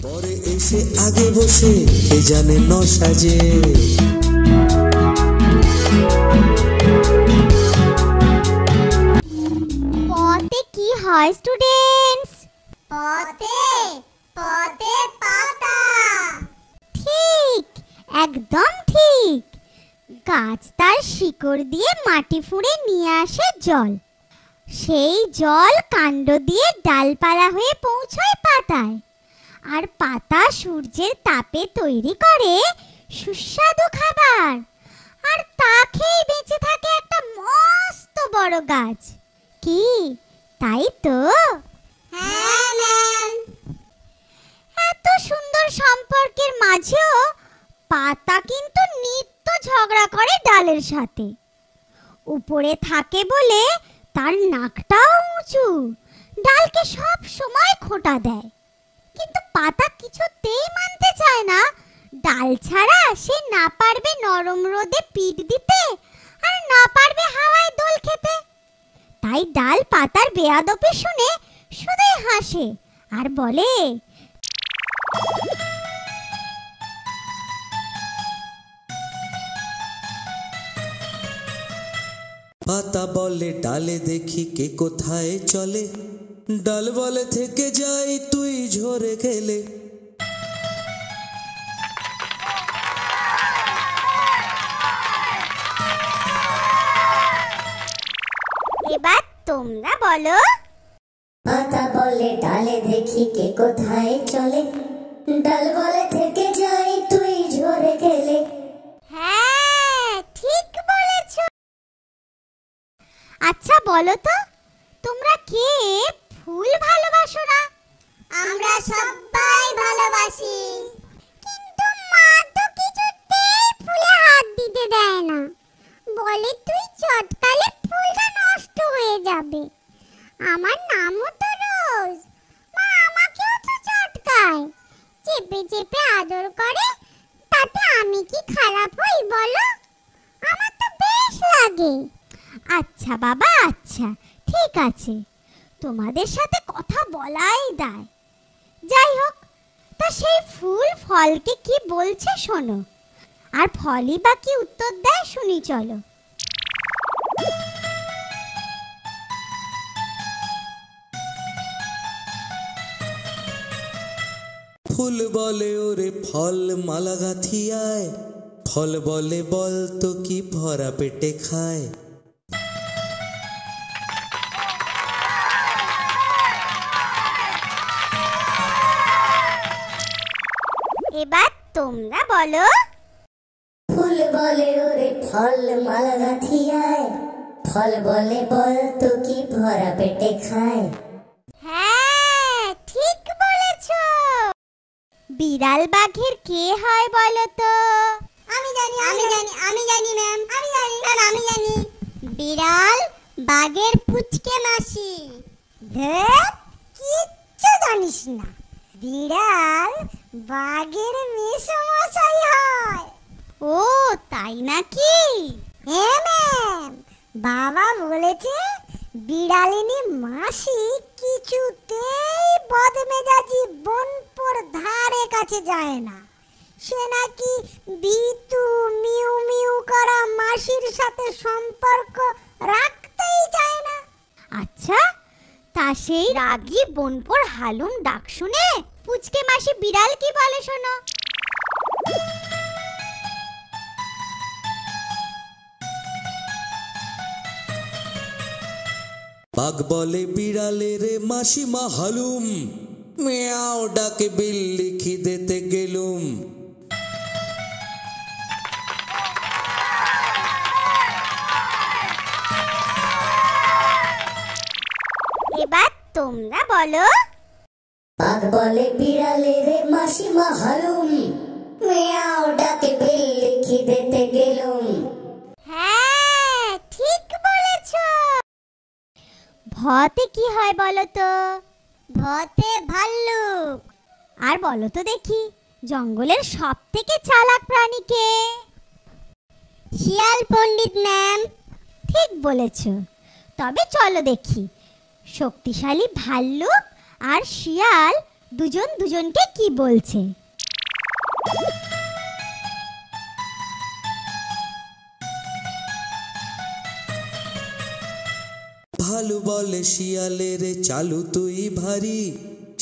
পরে এসে আগে বসে কে জানে ন সাজে। পতে কি হয় স্টুডেন্টস? পতে পতে পাতা। ঠিক, একদম ঠিক। গাছ তার শিকড় দিয়ে মাটি ফুঁড়ে নিয়ে আসে জল। সেই জল কাণ্ড দিয়ে ডালপালা হয়ে পৌঁছয় পাতায়, আর পাতা সূর্যের তাপে তৈরি করে সুস্বাদু খাবার, আর তা খেয়ে বেঁচে থাকে একটা মস্ত বড় গাছ। কি তাই তো? হ্যাঁ ম্যাম। এত সুন্দর সম্পর্কের মাঝেও পাতা কিন্তু নিত্য ঝগড়া করে ডালের সাথে। উপরে থাকে বলে তার নাকটাও উঁচু, ডালকে সব সময় খোঁটা দেয়। কিন্তু পাতা কিছুতেই মানতে চায় না ডাল ছাড়া সে না পারবে নরম রোদে পিঠ দিতে, আর না পারবে হাওয়ায় দোল খেতে। তাই ডাল পাতার বেয়াদবি শুনে শুধুই হাসে আর বলে, পাতা বলে ডালে দেখি কে কোথায় চলে, ডাল বলে থেকে যাই তুই ঝরে গেলে। এবার তোমরা বলো। পাতা বলে ডালে দেখি কে কোথায় চলে, ডাল বলে থেকে যাই তুই ঝরে গেলে। হ্যাঁ, ঠিক বলেছো। আচ্ছা বলো তো, তোমরা কে ফুল ভালোবাসো না? আমরা সবাই ভালোবাসি, কিন্তু মা তো কিছুতেই ফুলে হাত দিতে দেয় না। বলে তুই চটকালে ফুলটা নষ্ট হয়ে যাবে। আমার নামও তো রোজ, মা আমাকেও তো চটকায়, চেপে চেপে আদর করে। তাতে আমি কি খারাপ হই বলো? আমার তো বেশ লাগে। আচ্ছা বাবা, আচ্ছা ঠিক আছে, তোমাদের সাথে কথা বলাই দায়। যাই হোক, তা সেই ফুল ফলকে কি বলছে শোনো, আর ফলই বা কি উত্তর দেয় শুনি চলো। ফুল বলে ওরে ফল মালা গাঁথিয়ায়, ফল বলে বল তো কি ভরা পেটে খায়। এবার তোমরা বলো। ফুল বলে ওরে ফল মালা গাঁথিয়ায়, ফল বলে বল তো কি ভরা পেটে খায়। হ্যাঁ, ঠিক বলেছো। বিড়াল বাঘের কে হয় বলো তো? আমি জানি ম্যাম, আমি জানি। বিড়াল বাঘের পুচকে মাসি। ধ্যাৎ, কিচ্ছু জানিস না। বিড়াল বাঘের মেসোমশাই হয়। ও তাই নাকি? হ্যাঁ ম্যাম, বাবা বলেছে বিড়ালিনী মাসি কিছুতেই বদমেজাজি বোনপোর ধারে কাছে যায় না। সে নাকি বিতু মিউ মিউ করা মাসির সাথে সম্পর্ক রাখতেই চায় না। আচ্ছা, তা সেই রাগী বোনপোর হালুম ডাক শুনে পুচকে মাসি বিড়াল কি বলে শোনো। বাঘ বলে বিড়ালে রে মাসিমা হালুম, মিয়াও ডাকে বিল্লি খিদেতে গেলুম। এবার তোমরা বলো। বাঘ বলে বিড়ালে রে মাসিমা হালুম, মিয়াও ডাকে বিল্লি খিদেতে গেলুম। হ্যাঁ, ঠিক বলেছো। ভতে কি হয় বলো তো? ভতে ভাল্লুক। আর বলো তো দেখি, জঙ্গলের সব থেকে চালাক প্রাণী কে? শিয়াল পণ্ডিত ম্যাম। ঠিক বলেছো। তবে চলো দেখি শক্তিশালী ভাল্লুক আর শিয়াল দুজন দুজনকে কি বলছে। ভালু বলে শিয়ালে রে চালু তুই ভারী,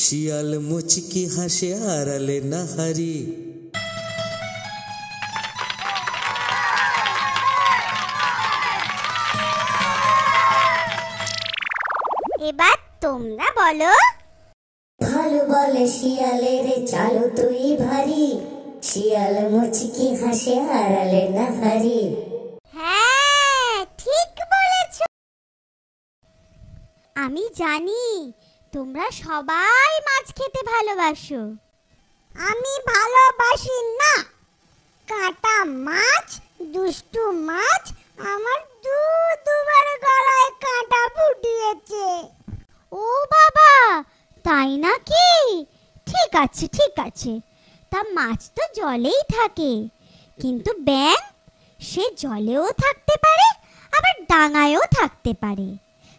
শিয়াল মুচকি হাসে হারালে না হারি। এবার তোমরা বলো। ভালু বলে শিয়ালে রে চালু তুই ভারী, শিয়াল মুচকি হাসে হারালে না হারি। হ্যাঁ, ঠিক বলেছ। আমি জানি তোমরা সবাই মাছ খেতে ভালোবাসো। আমি ভালোবাসি না। কাঁটা মাছ, দুষ্টু মাছ আমার দুবার গলায় কাঁটা ফুটিয়েছে। ও বাবা, তাই নাকি? ঠিক আছে ঠিক আছে। তা মাছ তো জলেই থাকে, কিন্তু ব্যাঙ সে জলেও থাকতে পারে আবার ডাঙায়ও থাকতে পারে,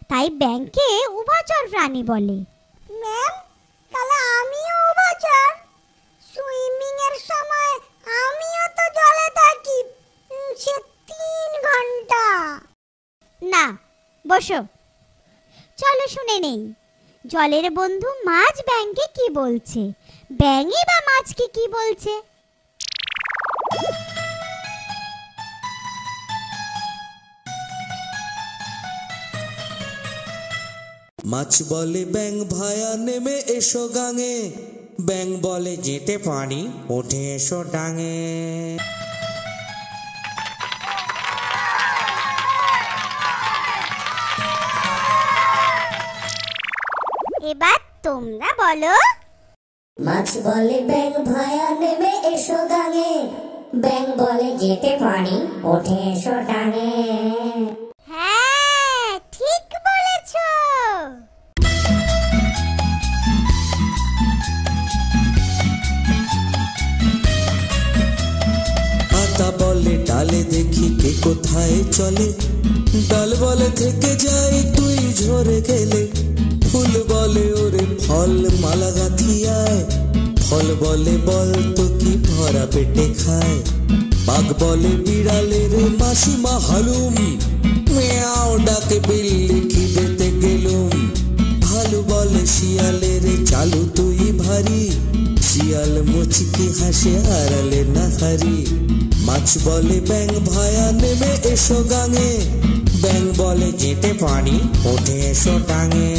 তাই ব্যাঙকে উভচর প্রাণী বলে। ম্যাম, তাহলে আমিও উভচর? সুইমিং এর সময় আমিও তো জলে থাকি, সে 3 ঘন্টা। না, বসো, চলো শুনে নেই জলের বন্ধু মাছ ব্যাঙকে কি বলছে, ব্যাঙই বা মাছকে কি বলছে। মাছ বলে ব্যাঙ ভায়া নেমে এসো গাঙে, ব্যাঙ বলে যেতে পারি উঠে এসো ডাঙে। এবার তোমরা বলো। মাছ বলে ব্যাঙ ভায়া নেমে এসো গাঙে, ব্যাঙ বলে যেতে পারি উঠে এসো ডাঙে। হ্যাঁ, ঠিক বলেছ। আতা বলে ডালে দেখি কে কোথায় চলে, ডাল বলে থেকে যাই তুই ঝরে গেলে। ফুল বলে ওরে ফল মালা গাঁথিয়ায়, ফল বলে বল তো কি ভরা পেটে খায়। বাঘ বলে বিড়ালে রে মাসিমা হালুম, মিয়াও ডাকে বিল্লি খিদেতে গেলুম। ভালু বলে শিয়ালে রে চালু তুই ভারী, শিয়াল মুচকি হাসে হারালে না হারি। মাছ বলে ব্যাঙ ভায়া নেমে এসো গাঙে, ব্যাঙ বলে যেতে পারি উঠে এসো ডাঙে।